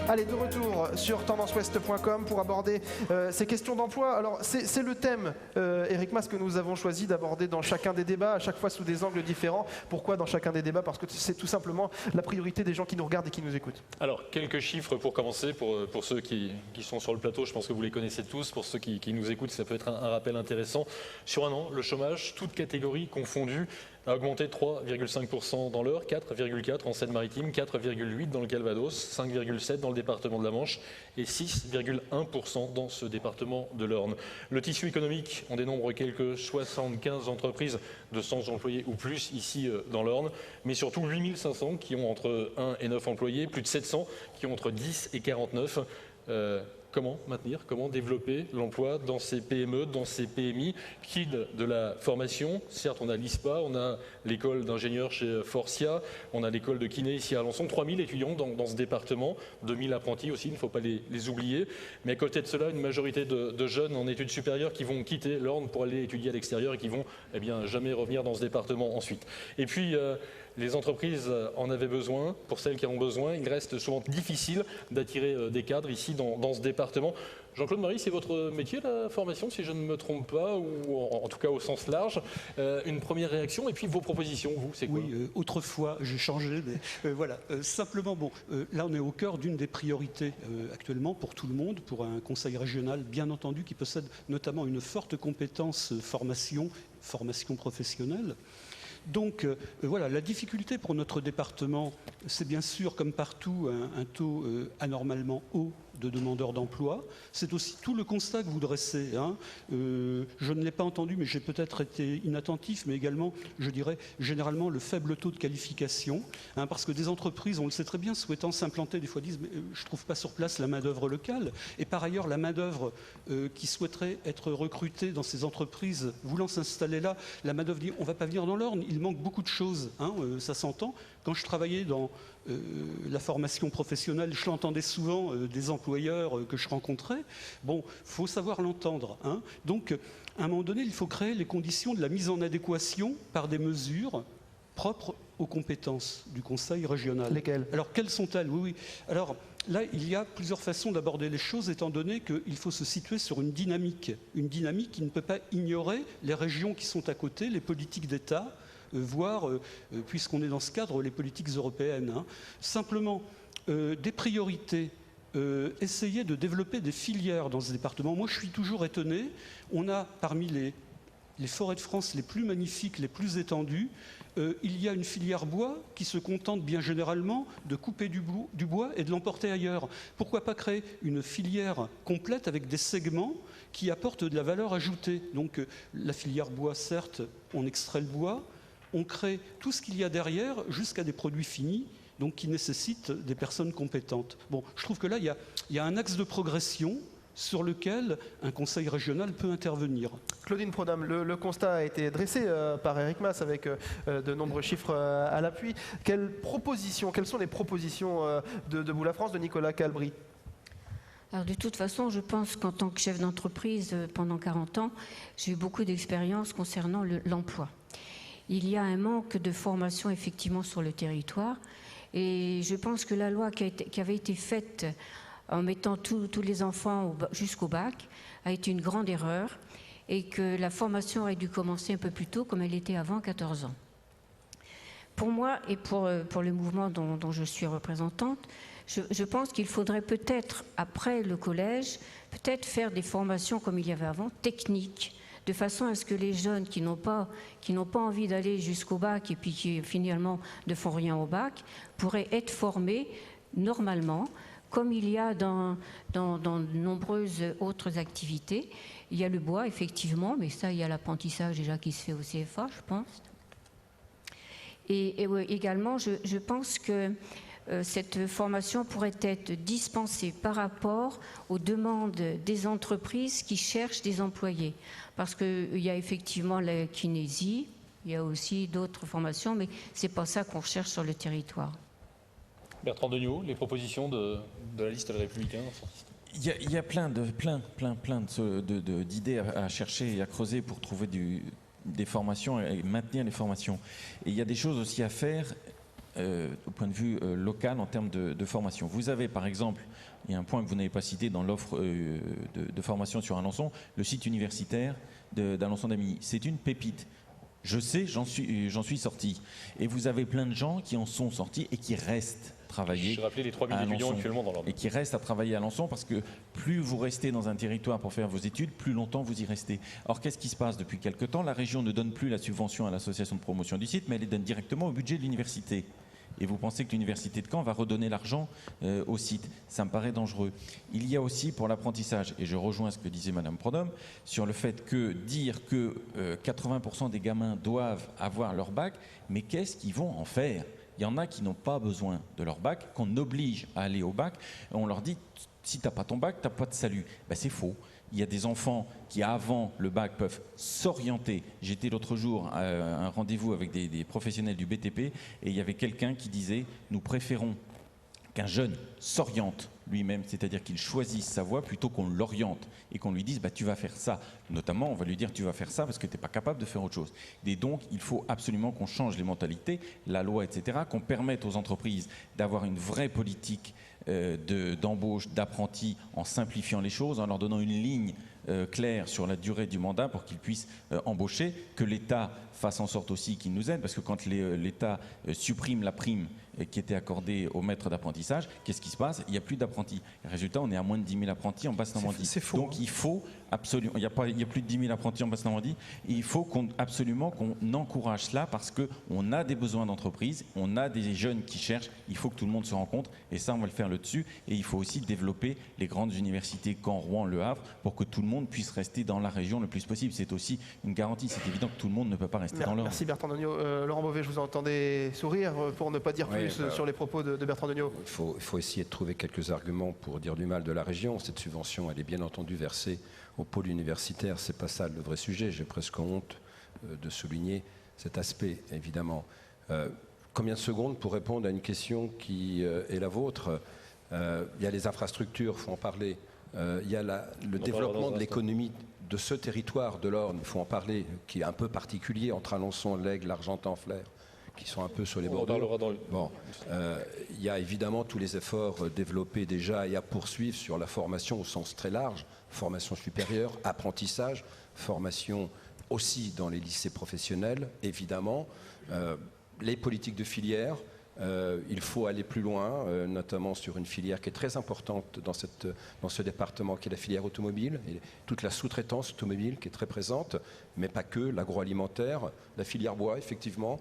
Allez, de retour sur tendanceouest.com pour aborder ces questions d'emploi. Alors, c'est le thème, Eric Mas, que nous avons choisi d'aborder dans chacun des débats, à chaque fois sous des angles différents. Pourquoi dans chacun des débats? Parce que c'est tout simplement la priorité des gens qui nous regardent et qui nous écoutent. Alors, quelques chiffres pour commencer, pour ceux qui sont sur le plateau, je pense que vous les connaissez tous. Pour ceux qui nous écoutent, ça peut être un rappel intéressant. Sur un an, le chômage, toutes catégories confondues, a augmenté de 3,5% dans l'Eure, 4,4% en Seine-Maritime, 4,8% dans le Calvados, 5,7% dans le département de la Manche et 6,1% dans ce département de l'Orne. Le tissu économique, on dénombre quelques 75 entreprises de 100 employés ou plus ici dans l'Orne, mais surtout 8500 qui ont entre 1 et 9 employés, plus de 700 qui ont entre 10 et 49. Comment maintenir, comment développer l'emploi dans ces PME, dans ces PMI, qui de la formation. Certes, on a l'ISPA, on a l'école d'ingénieurs chez Forcia, on a l'école de kiné ici à Alençon, 3000 étudiants dans ce département, 2000 apprentis aussi, il ne faut pas les oublier. Mais à côté de cela, une majorité de jeunes en études supérieures qui vont quitter l'Orne pour aller étudier à l'extérieur et qui vont jamais revenir dans ce département ensuite. Et puis, les entreprises en avaient besoin. Pour celles qui en ont besoin, il reste souvent difficile d'attirer des cadres ici dans ce département. Jean-Claude Marie, c'est votre métier, la formation, si je ne me trompe pas, ou en tout cas au sens large. Une première réaction et puis vos propositions, vous, c'est quoi? Oui, autrefois, j'ai changé, mais voilà. Simplement, bon, là on est au cœur d'une des priorités actuellement pour tout le monde, pour un conseil régional, bien entendu, qui possède notamment une forte compétence formation professionnelle. Donc voilà, la difficulté pour notre département, c'est bien sûr, comme partout, un taux anormalement haut de demandeurs d'emploi. C'est aussi tout le constat que vous dressez. Je ne l'ai pas entendu, mais j'ai peut-être été inattentif, mais également, je dirais, généralement le faible taux de qualification. Parce que des entreprises, on le sait très bien, souhaitant s'implanter, des fois disent mais, je ne trouve pas sur place la main-d'œuvre locale. Et par ailleurs, la main-d'œuvre qui souhaiterait être recrutée dans ces entreprises, voulant s'installer là, la main-d'œuvre dit on ne va pas venir dans l'Orne, il manque beaucoup de choses, ça s'entend. Quand je travaillais dans la formation professionnelle, je l'entendais souvent des employeurs que je rencontrais. Bon, il faut savoir l'entendre. Donc, à un moment donné, il faut créer les conditions de la mise en adéquation par des mesures propres aux compétences du Conseil régional. Lesquelles? Alors, quelles sont-elles? Oui. Alors, là, il y a plusieurs façons d'aborder les choses, étant donné qu'il faut se situer sur une dynamique qui ne peut pas ignorer les régions qui sont à côté, les politiques d'État, voire, puisqu'on est dans ce cadre, les politiques européennes. Simplement, des priorités, essayer de développer des filières dans ce département. Moi, je suis toujours étonné. On a parmi les forêts de France les plus magnifiques, les plus étendues, il y a une filière bois qui se contente bien généralement de couper du bois et de l'emporter ailleurs. Pourquoi pas créer une filière complète avec des segments qui apportent de la valeur ajoutée? Donc la filière bois, certes, on extrait le bois, on crée tout ce qu'il y a derrière jusqu'à des produits finis, donc qui nécessitent des personnes compétentes. Bon, je trouve que là, il y a un axe de progression sur lequel un conseil régional peut intervenir. Claudine Prodhomme, le constat a été dressé par Eric Mas avec de nombreux chiffres à l'appui. Quelles sont les propositions de Debout la France, de Nicolas Calbry? Alors de toute façon, je pense qu'en tant que chef d'entreprise pendant 40 ans, j'ai eu beaucoup d'expérience concernant l'emploi. Il y a un manque de formation effectivement sur le territoire et je pense que la loi qui avait été faite en mettant tous les enfants jusqu'au bac a été une grande erreur et que la formation aurait dû commencer un peu plus tôt comme elle était avant 14 ans. Pour moi et pour le mouvement dont je suis représentante, je pense qu'il faudrait peut-être, après le collège, peut-être faire des formations comme il y avait avant, techniques, de façon à ce que les jeunes qui n'ont pas envie d'aller jusqu'au bac et puis qui finalement ne font rien au bac, pourraient être formés normalement, comme il y a dans de nombreuses autres activités. Il y a le bois, effectivement, mais ça, il y a l'apprentissage déjà qui se fait au CFA, je pense. Et également, je pense que cette formation pourrait être dispensée par rapport aux demandes des entreprises qui cherchent des employés. Parce qu'il y a effectivement la kinésie, il y a aussi d'autres formations, mais ce n'est pas ça qu'on recherche sur le territoire. Bertrand Degnaud, les propositions de la liste des Républicains. Il y a plein d'idées à chercher et à creuser pour trouver des formations et maintenir les formations. Et il y a des choses aussi à faire au point de vue local en termes de formation. Vous avez par exemple, il y a un point que vous n'avez pas cité dans l'offre de formation sur Alençon, le site universitaire d'Alençon-Damigny. C'est une pépite. Je sais, j'en suis sorti. Et vous avez plein de gens qui en sont sortis et qui restent travailler. J'ai rappelé les 3000 étudiants actuellement dans l'ordre. Et qui restent à travailler à Alençon parce que plus vous restez dans un territoire pour faire vos études, plus longtemps vous y restez. Or, qu'est-ce qui se passe depuis quelque temps? La région ne donne plus la subvention à l'association de promotion du site, mais elle les donne directement au budget de l'université. Et vous pensez que l'université de Caen va redonner l'argent au site. Ça me paraît dangereux. Il y a aussi pour l'apprentissage, et je rejoins ce que disait Madame Prodhomme, sur le fait que dire que 80% des gamins doivent avoir leur bac, mais qu'est-ce qu'ils vont en faire? Il y en a qui n'ont pas besoin de leur bac, qu'on oblige à aller au bac. On leur dit, si tu n'as pas ton bac, tu n'as pas de salut. Ben, c'est faux. Il y a des enfants qui, avant le bac, peuvent s'orienter. J'étais l'autre jour à un rendez-vous avec des professionnels du BTP et il y avait quelqu'un qui disait, nous préférons qu'un jeune s'oriente lui-même, c'est-à-dire qu'il choisisse sa voie plutôt qu'on l'oriente et qu'on lui dise bah, tu vas faire ça. Notamment, on va lui dire tu vas faire ça parce que tu n'es pas capable de faire autre chose. Et donc, il faut absolument qu'on change les mentalités, la loi, etc., qu'on permette aux entreprises d'avoir une vraie politique d'embauche d'apprentis en simplifiant les choses, en leur donnant une ligne claire sur la durée du mandat pour qu'ils puissent embaucher, que l'État fasse en sorte aussi qu'il nous aide, parce que quand l'État supprime la prime qui était accordée aux maîtres d'apprentissage, qu'est-ce qui se passe? Il n'y a plus d'apprentis. Résultat, on est à moins de 10 000 apprentis en Basse-Normandie. C'est faux. Donc il faut absolument, il n'y a plus de 10 000 apprentis en Basse-Normandie, il faut absolument qu'on encourage cela parce qu'on a des besoins d'entreprise, on a des jeunes qui cherchent, il faut que tout le monde se rencontre et ça on va le faire là-dessus. Et il faut aussi développer les grandes universités Caen, Rouen, Le Havre pour que tout le monde puisse rester dans la région le plus possible. C'est aussi une garantie, c'est évident que tout le monde ne peut pas rester dans l'Orne. Merci Bertrand Degnaud. Laurent Beauvais, je vous entendais sourire pour ne pas dire plus sur les propos de Bertrand Degnaud. Il faut essayer de trouver quelques arguments pour dire du mal de la région. Cette subvention, elle est bien entendu versée au pôle universitaire. C'est pas ça le vrai sujet. J'ai presque honte de souligner cet aspect, évidemment. Combien de secondes pour répondre à une question qui est la vôtre? Il y a les infrastructures, il faut en parler. Il y a le développement de l'économie de ce territoire de l'Orne, il faut en parler, qui est un peu particulier entre Alençon, l'Aigle, l'Argentan-Flers, qui sont un peu sur les bords. Bon, il y a évidemment tous les efforts développés déjà et à poursuivre sur la formation au sens très large, formation supérieure, apprentissage, formation aussi dans les lycées professionnels, évidemment, les politiques de filière. Il faut aller plus loin, notamment sur une filière qui est très importante dans ce département, qui est la filière automobile, et toute la sous-traitance automobile qui est très présente, mais pas que, l'agroalimentaire, la filière bois, effectivement,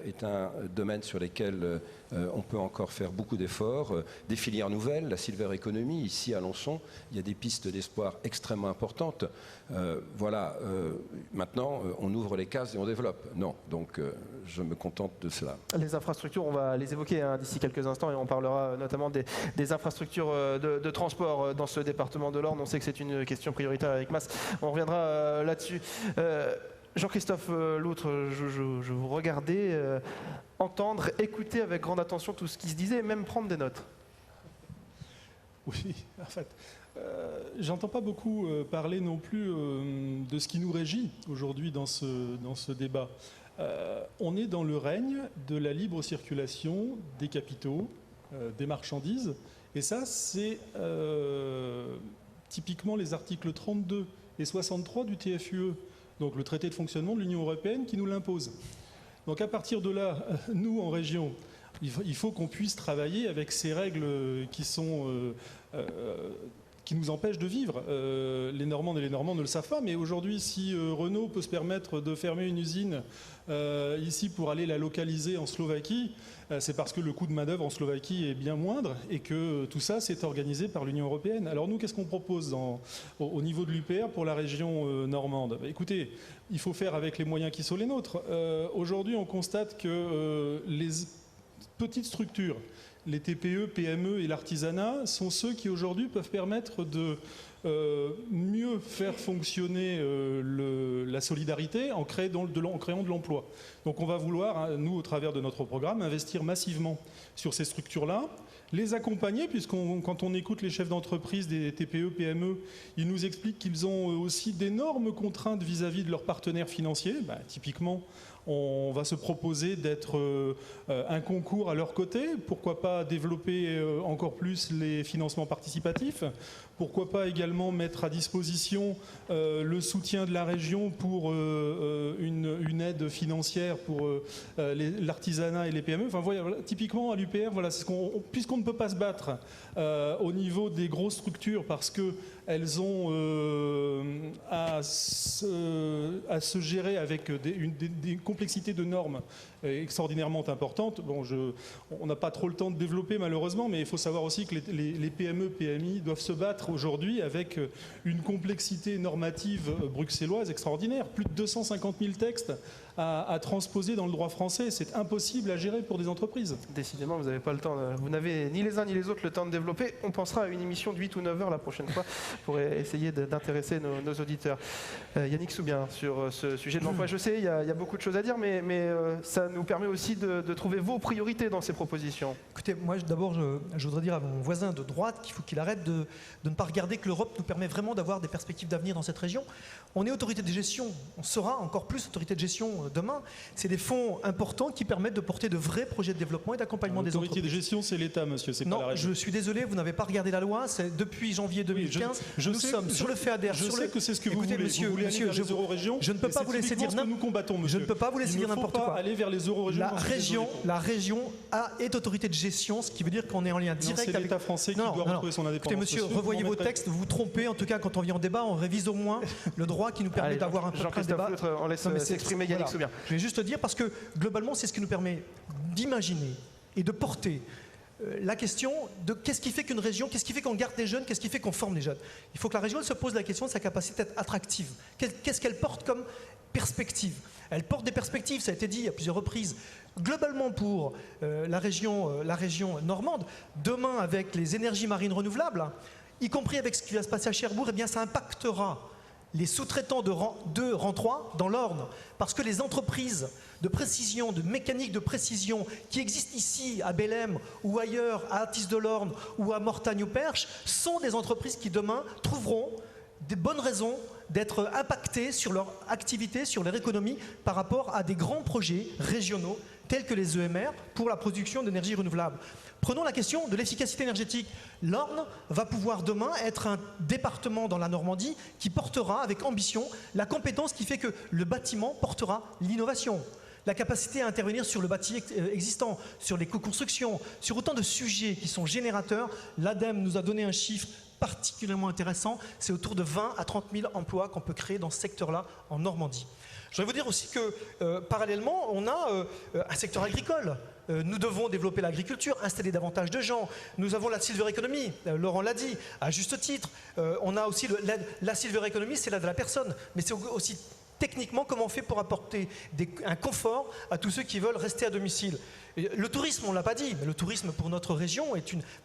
est un domaine sur lequel on peut encore faire beaucoup d'efforts. Des filières nouvelles, la silver economy, ici à Alençon, il y a des pistes d'espoir extrêmement importantes. Voilà, maintenant, on ouvre les cases et on développe. Non, donc je me contente de cela. Les infrastructures, on va les évoquer d'ici quelques instants et on parlera notamment des infrastructures de transport dans ce département de l'Orne. On sait que c'est une question prioritaire avec Mas. On reviendra là-dessus. Jean-Christophe Loutre, je vous regardais entendre, écouter avec grande attention tout ce qui se disait et même prendre des notes. Oui, en fait, j'entends pas beaucoup parler non plus de ce qui nous régit aujourd'hui dans ce débat. On est dans le règne de la libre circulation des capitaux, des marchandises, et ça c'est typiquement les articles 32 et 63 du TFUE, donc le traité de fonctionnement de l'Union européenne qui nous l'impose. Donc à partir de là, nous en région, il faut qu'on puisse travailler avec ces règles qui nous empêchent de vivre. Les Normandes et les Normands ne le savent pas, mais aujourd'hui, si Renault peut se permettre de fermer une usine ici pour aller la localiser en Slovaquie, c'est parce que le coût de main-d'œuvre en Slovaquie est bien moindre et que tout ça, c'est organisé par l'Union européenne. Alors nous, qu'est-ce qu'on propose au niveau de l'UPR pour la région normande? Écoutez, il faut faire avec les moyens qui sont les nôtres. Aujourd'hui, on constate que les petites structures les TPE, PME et l'artisanat sont ceux qui aujourd'hui peuvent permettre de mieux faire fonctionner la solidarité en créant de l'emploi. Donc on va vouloir, nous, au travers de notre programme, investir massivement sur ces structures-là, les accompagner, quand on écoute les chefs d'entreprise des TPE, PME, ils nous expliquent qu'ils ont aussi d'énormes contraintes vis-à-vis de leurs partenaires financiers. Typiquement, on va se proposer d'être un concours à leur côté. Pourquoi pas développer encore plus les financements participatifs? Pourquoi pas également mettre à disposition le soutien de la région pour une aide financière pour l'artisanat et les PME. Enfin, voilà, typiquement à l'UPR, voilà, puisqu'on ne peut pas se battre au niveau des grosses structures parce qu'elles ont à se gérer avec des complexités de normes extraordinairement importantes. Bon, on n'a pas trop le temps de développer malheureusement, mais il faut savoir aussi que les PME, PMI doivent se battre aujourd'hui avec une complexité normative bruxelloise extraordinaire. Plus de 250 000 textes à transposer dans le droit français. C'est impossible à gérer pour des entreprises. Décidément, vous n'avez pas le temps. Vous n'avez ni les uns ni les autres le temps de développer. On pensera à une émission de 8 ou 9 heures la prochaine fois pour essayer d'intéresser nos auditeurs. Yannick Soubien, sur ce sujet de l'emploi, je sais, il y a beaucoup de choses à dire, mais ça nous permet aussi de trouver vos priorités dans ces propositions. Écoutez, moi d'abord, je voudrais dire à mon voisin de droite qu'il faut qu'il arrête de ne pas regarder que l'Europe nous permet vraiment d'avoir des perspectives d'avenir dans cette région. On est autorité de gestion, on sera encore plus autorité de gestion demain. C'est des fonds importants qui permettent de porter de vrais projets de développement et d'accompagnement des entreprises. L'autorité de gestion, c'est l'État, monsieur, c'est pas la région. Non, je suis désolé, vous n'avez pas regardé la loi. C'est depuis janvier 2015, nous sommes sur le FEADER. Je sais que c'est ce que vous voulez. Monsieur, vous voulez aller vers les eurorégions. Je ne peux pas vous laisser dire nous combattons, monsieur. Je ne peux pas vous laisser dire n'importe quoi. Aller vers les eurorégions. La région est autorité de gestion, ce qui veut dire qu'on est en lien direct avec l'État français qui doit retrouver son indépendance. Écoutez, monsieur, revoyez vos textes, vous vous trompez. En tout cas, quand on vient en débat, on révise au moins le droit qui nous permet d'avoir un peu de débat. On laisse s'exprimer Yannick Soubien. Je vais juste dire parce que globalement, c'est ce qui nous permet d'imaginer et de porter la question de qu'est-ce qui fait qu'une région, qu'est-ce qui fait qu'on garde des jeunes, qu'est-ce qui fait qu'on forme des jeunes. Il faut que la région se pose la question de sa capacité d'être attractive. Qu'est-ce qu'elle porte comme perspective? Elle porte des perspectives, ça a été dit à plusieurs reprises. Globalement pour la région normande, demain avec les énergies marines renouvelables, y compris avec ce qui va se passer à Cherbourg, eh bien ça impactera les sous-traitants de rang 2, rang 3 dans l'Orne, parce que les entreprises de précision, de mécanique de précision qui existent ici à Bellem ou ailleurs, à Athis-de-l'Orne ou à Mortagne-au-Perche, sont des entreprises qui demain trouveront des bonnes raisons d'être impactées sur leur activité, sur leur économie par rapport à des grands projets régionaux tels que les EMR pour la production d'énergie renouvelable. Prenons la question de l'efficacité énergétique. L'Orne va pouvoir demain être un département dans la Normandie qui portera avec ambition la compétence qui fait que le bâtiment portera l'innovation. La capacité à intervenir sur le bâti existant, sur les co-constructions, sur autant de sujets qui sont générateurs. L'ADEME nous a donné un chiffre particulièrement intéressant, c'est autour de 20 à 30 000 emplois qu'on peut créer dans ce secteur-là en Normandie. Je voudrais vous dire aussi que parallèlement, on a un secteur agricole. Nous devons développer l'agriculture, installer davantage de gens. Nous avons la silver economy, Laurent l'a dit, à juste titre. On a aussi la silver economy, c'est l'aide à la personne, mais c'est aussi techniquement comment on fait pour apporter un confort à tous ceux qui veulent rester à domicile. Et le tourisme, on ne l'a pas dit, mais le tourisme pour notre région,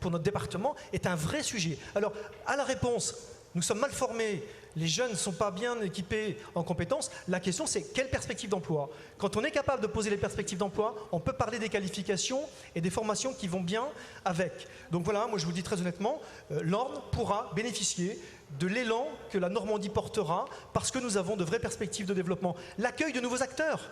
pour notre département, est un vrai sujet. Alors, à la réponse, nous sommes mal formés, les jeunes ne sont pas bien équipés en compétences. La question, c'est quelle perspective d'emploi? Quand on est capable de poser les perspectives d'emploi, on peut parler des qualifications et des formations qui vont bien avec. Donc voilà, moi je vous dis très honnêtement, l'Orne pourra bénéficier de l'élan que la Normandie portera parce que nous avons de vraies perspectives de développement. L'accueil de nouveaux acteurs.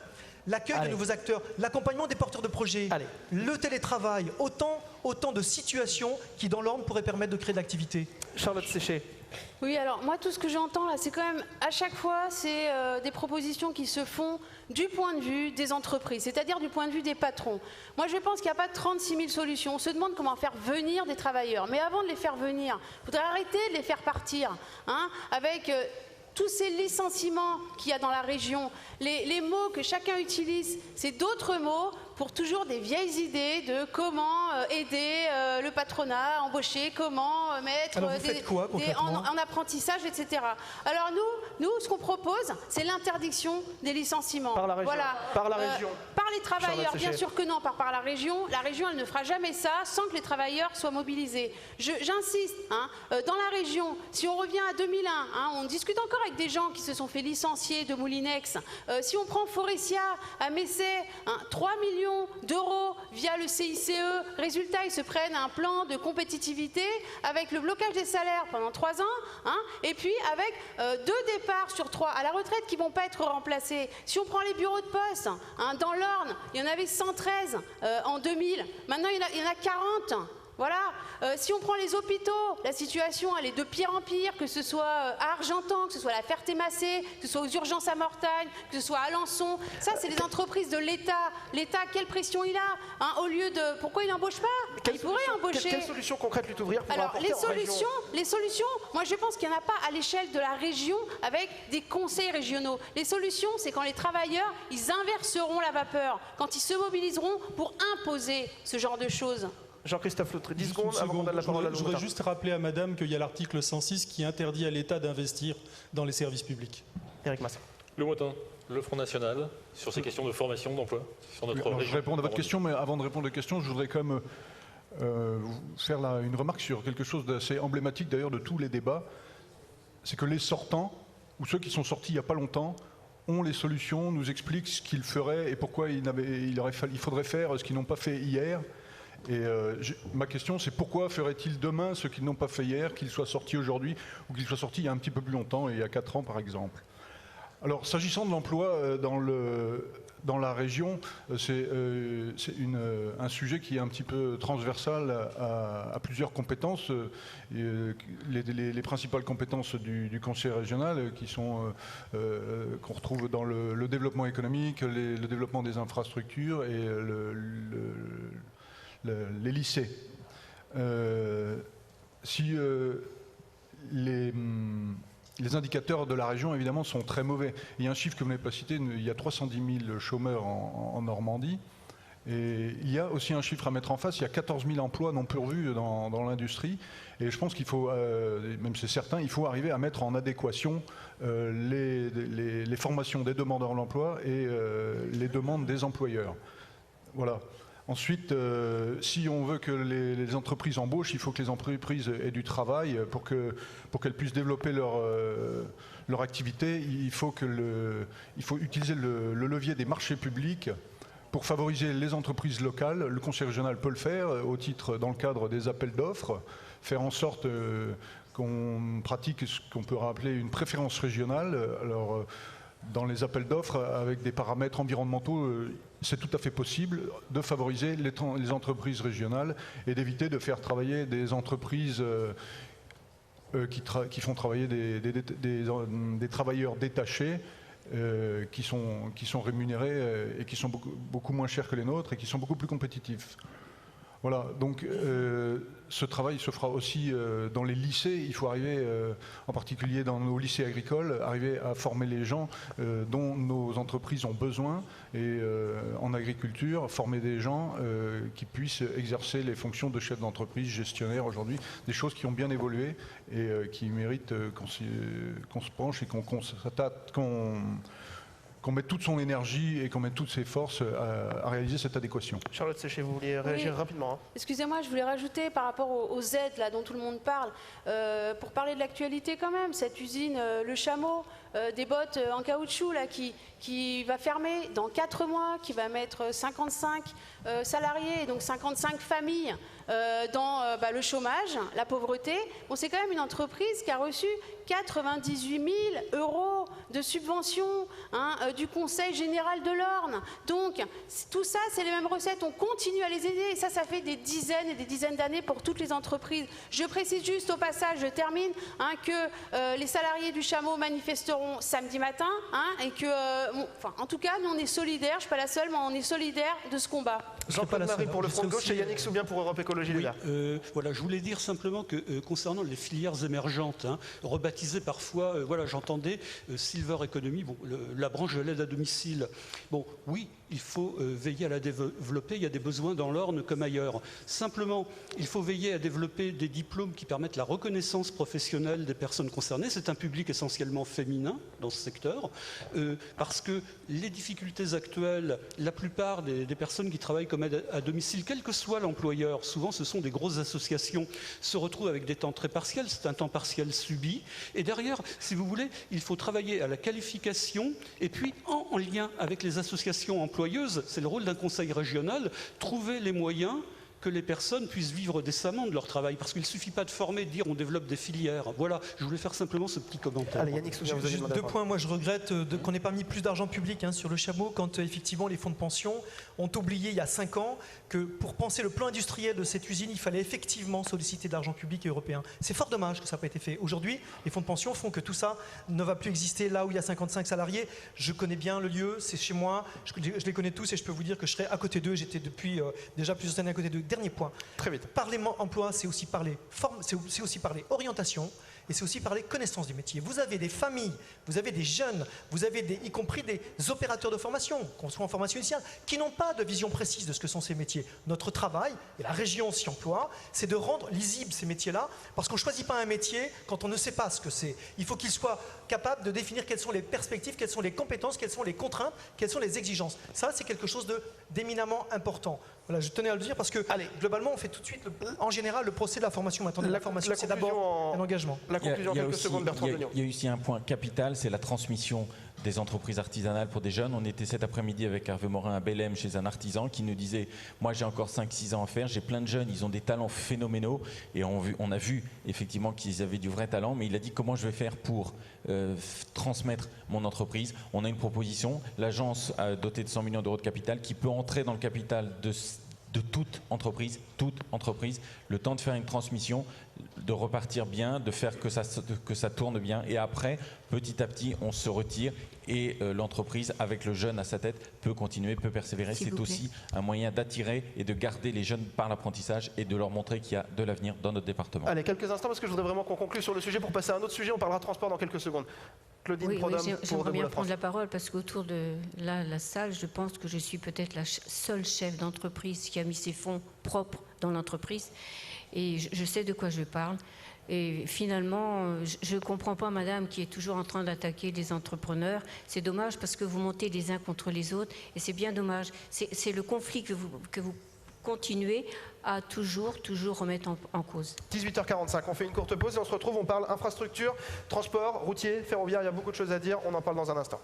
L'accompagnement des porteurs de projets, le télétravail, autant de situations qui dans l'Orne pourraient permettre de créer de l'activité. Charlotte Séché. Oui, alors moi tout ce que j'entends là, c'est quand même à chaque fois, c'est des propositions qui se font du point de vue des entreprises, c'est-à-dire du point de vue des patrons. Moi je pense qu'il n'y a pas 36 000 solutions. On se demande comment faire venir des travailleurs. Mais avant de les faire venir, il faudrait arrêter de les faire partir, hein, avec tous ces licenciements qu'il y a dans la région. Les mots que chacun utilise, c'est d'autres mots pour toujours des vieilles idées de comment aider le patronat, embaucher, comment mettre en apprentissage, etc. Alors nous, nous, ce qu'on propose, c'est l'interdiction des licenciements. Par la région. Voilà. Par la région. Par les travailleurs, Charlotte bien Séché. sûr que non, par la région. La région, elle ne fera jamais ça sans que les travailleurs soient mobilisés. J'insiste, dans la région, si on revient à 2001, on discute encore avec des gens qui se sont fait licencier de Moulinex. Si on prend Forestia à Messey, 3 millions d'euros via le CICE, résultat, ils se prennent un plan de compétitivité avec le blocage des salaires pendant 3 ans, et puis avec 2 départs sur 3 à la retraite qui ne vont pas être remplacés. Si on prend les bureaux de poste, dans l'Orne, il y en avait 113 en 2000, maintenant il y en a 40. Voilà. Si on prend les hôpitaux, la situation elle est de pire en pire, que ce soit à Argentan, que ce soit à la Ferté-Massé, que ce soit aux urgences à Mortagne, que ce soit à Alençon. Ça, c'est les entreprises de l'État. L'État, quelle pression il a au lieu de... Pourquoi il n'embauche pas? Il pourrait embaucher. Quelle solution concrète Lutte Ouvrière pour Alors, apporter en région? les solutions, moi je pense qu'il n'y en a pas à l'échelle de la région avec des conseils régionaux. Les solutions, c'est quand les travailleurs, ils inverseront la vapeur, quand ils se mobiliseront pour imposer ce genre de choses. Jean-Christophe Loutre, 10 Juste une secondes avant qu'on donne la parole à Je voudrais juste rappeler à madame qu'il y a l'article 106 qui interdit à l'État d'investir dans les services publics. Éric Masson. Le Motin, le Front National, sur ces questions de formation, d'emploi, sur notre Alors, région. je réponds à votre question, mais avant de répondre à la question, je voudrais quand même faire une remarque sur quelque chose d'assez emblématique d'ailleurs de tous les débats. C'est que les sortants, ou ceux qui sont sortis il n'y a pas longtemps, ont les solutions, nous expliquent ce qu'ils feraient et pourquoi il faudrait faire ce qu'ils n'ont pas fait hier. Et ma question, c'est pourquoi ferait-ils demain ce qu'ils n'ont pas fait hier, qu'ils soient sortis aujourd'hui ou qu'ils soient sortis il y a un petit peu plus longtemps, il y a 4 ans par exemple. Alors, s'agissant de l'emploi dans la région, c'est un sujet qui est un petit peu transversal à plusieurs compétences. Les principales compétences du Conseil régional qu'on retrouve dans le développement économique, le développement des infrastructures et les lycées. Les indicateurs de la région, évidemment, sont très mauvais. Il y a un chiffre que vous n'avez pas cité, il y a 310 000 chômeurs en Normandie. Et il y a aussi un chiffre à mettre en face, il y a 14 000 emplois non pourvus dans l'industrie. Et je pense qu'il faut, même c'est certain, il faut arriver à mettre en adéquation les formations des demandeurs d'emploi et les demandes des employeurs. Voilà. Ensuite, si on veut que les entreprises embauchent, il faut que les entreprises aient du travail pour qu'elles puissent développer leur activité. Il faut utiliser le levier des marchés publics pour favoriser les entreprises locales. Le Conseil régional peut le faire dans le cadre des appels d'offres, faire en sorte qu'on pratique ce qu'on peut rappeler une préférence régionale. Alors, dans les appels d'offres, avec des paramètres environnementaux, c'est tout à fait possible de favoriser les entreprises régionales et d'éviter de faire travailler des entreprises qui font travailler des travailleurs détachés qui sont rémunérés et qui sont beaucoup moins chers que les nôtres et qui sont beaucoup plus compétitifs. Voilà, donc ce travail se fera aussi dans les lycées. Il faut arriver, en particulier dans nos lycées agricoles, arriver à former les gens dont nos entreprises ont besoin. Et en agriculture, former des gens qui puissent exercer les fonctions de chef d'entreprise, gestionnaire aujourd'hui, des choses qui ont bien évolué et qui méritent qu'on se penche et qu'on mette toute son énergie et qu'on mette toutes ses forces à réaliser cette adéquation. Charlotte Séché, vous vouliez réagir rapidement. Excusez-moi, je voulais rajouter par rapport aux aides là, dont tout le monde parle, pour parler de l'actualité quand même, cette usine Le Chameau, des bottes en caoutchouc là, qui va fermer dans 4 mois, qui va mettre 55 salariés, donc 55 familles dans le chômage, la pauvreté. Bon, c'est quand même une entreprise qui a reçu 98 000 € de subventions du Conseil général de l'Orne. Donc, tout ça, c'est les mêmes recettes. On continue à les aider. Et ça fait des dizaines et des dizaines d'années pour toutes les entreprises. Je précise juste au passage, je termine, que les salariés du Chameau manifesteront samedi matin et que, en tout cas, nous, on est solidaires. Je ne suis pas la seule, mais on est solidaires de ce combat. Jean-Claude Marie pour le Front de Gauche et Yannick Soubien pour Europe Écologie Les Verts. Voilà, je voulais dire simplement que concernant les filières émergentes, rebaptisées parfois, j'entendais Silver Economy, la branche de l'aide à domicile. Bon, oui, il faut veiller à la développer, il y a des besoins dans l'Orne comme ailleurs. Simplement, il faut veiller à développer des diplômes qui permettent la reconnaissance professionnelle des personnes concernées. C'est un public essentiellement féminin dans ce secteur, parce que les difficultés actuelles, la plupart des personnes qui travaillent comme aide à domicile, quel que soit l'employeur, souvent ce sont des grosses associations, se retrouvent avec des temps très partiels, c'est un temps partiel subi. Et derrière, si vous voulez, il faut travailler à la qualification et puis en lien avec les associations employeuses, c'est le rôle d'un conseil régional, trouver les moyens que les personnes puissent vivre décemment de leur travail. Parce qu'il ne suffit pas de former, de dire on développe des filières. Voilà, je voulais faire simplement ce petit commentaire. Allez, Yannick Soubien, vous avez Juste deux points. Moi, je regrette qu'on n'ait pas mis plus d'argent public sur le chameau quand effectivement les fonds de pension ont oublié il y a 5 ans que pour penser le plan industriel de cette usine, il fallait effectivement solliciter de l'argent public et européen. C'est fort dommage que ça n'a pas été fait. Aujourd'hui, les fonds de pension font que tout ça ne va plus exister là où il y a 55 salariés. Je connais bien le lieu, c'est chez moi, je les connais tous et je peux vous dire que je serai à côté d'eux. J'étais depuis déjà plusieurs années à côté d'eux. Dernier point. Très vite. Parler emploi, c'est aussi parler forme, c'est aussi parler orientation. Et c'est aussi parler connaissance du métier. Vous avez des familles, vous avez des jeunes, vous avez y compris des opérateurs de formation, qu'on soit en formation initiale, qui n'ont pas de vision précise de ce que sont ces métiers. Notre travail, et la région s'y emploie, c'est de rendre lisibles ces métiers-là, parce qu'on ne choisit pas un métier quand on ne sait pas ce que c'est. Il faut qu'il soit capable de définir quelles sont les perspectives, quelles sont les compétences, quelles sont les contraintes, quelles sont les exigences. Ça, c'est quelque chose d'éminemment important. Voilà, je tenais à le dire parce que, globalement, on fait tout de suite, en général, le procès de la formation. Mais attendez, la formation, c'est d'abord un engagement. La conclusion en quelques secondes, Bertrand Degnaud. Il y a aussi un point capital, c'est la transmission des entreprises artisanales pour des jeunes. On était cet après-midi avec Hervé Morin à Bellem chez un artisan qui nous disait « Moi, j'ai encore 5-6 ans à faire, j'ai plein de jeunes, ils ont des talents phénoménaux. » Et on a vu effectivement qu'ils avaient du vrai talent, mais il a dit « Comment je vais faire pour transmettre mon entreprise ?» On a une proposition, l'agence dotée de 100 millions d'euros de capital qui peut entrer dans le capital de toute entreprise, le temps de faire une transmission, de repartir bien, de faire que ça tourne bien. Et après, petit à petit, on se retire et l'entreprise, avec le jeune à sa tête, peut continuer, peut persévérer. C'est aussi un moyen d'attirer et de garder les jeunes par l'apprentissage et de leur montrer qu'il y a de l'avenir dans notre département. Allez, quelques instants parce que je voudrais vraiment qu'on conclue sur le sujet pour passer à un autre sujet. On parlera transport dans quelques secondes. Claudine Prodhomme, j'aimerais bien prendre la parole parce qu'autour de la salle, je pense que je suis peut-être la seule chef d'entreprise qui a mis ses fonds propres dans l'entreprise. Et je sais de quoi je parle. Et finalement, je ne comprends pas madame qui est toujours en train d'attaquer les entrepreneurs. C'est dommage parce que vous montez les uns contre les autres et c'est bien dommage. C'est le conflit que vous continuez à toujours remettre en cause. 18h45, on fait une courte pause et on se retrouve, on parle infrastructure, transport, routier, ferroviaire, il y a beaucoup de choses à dire, on en parle dans un instant.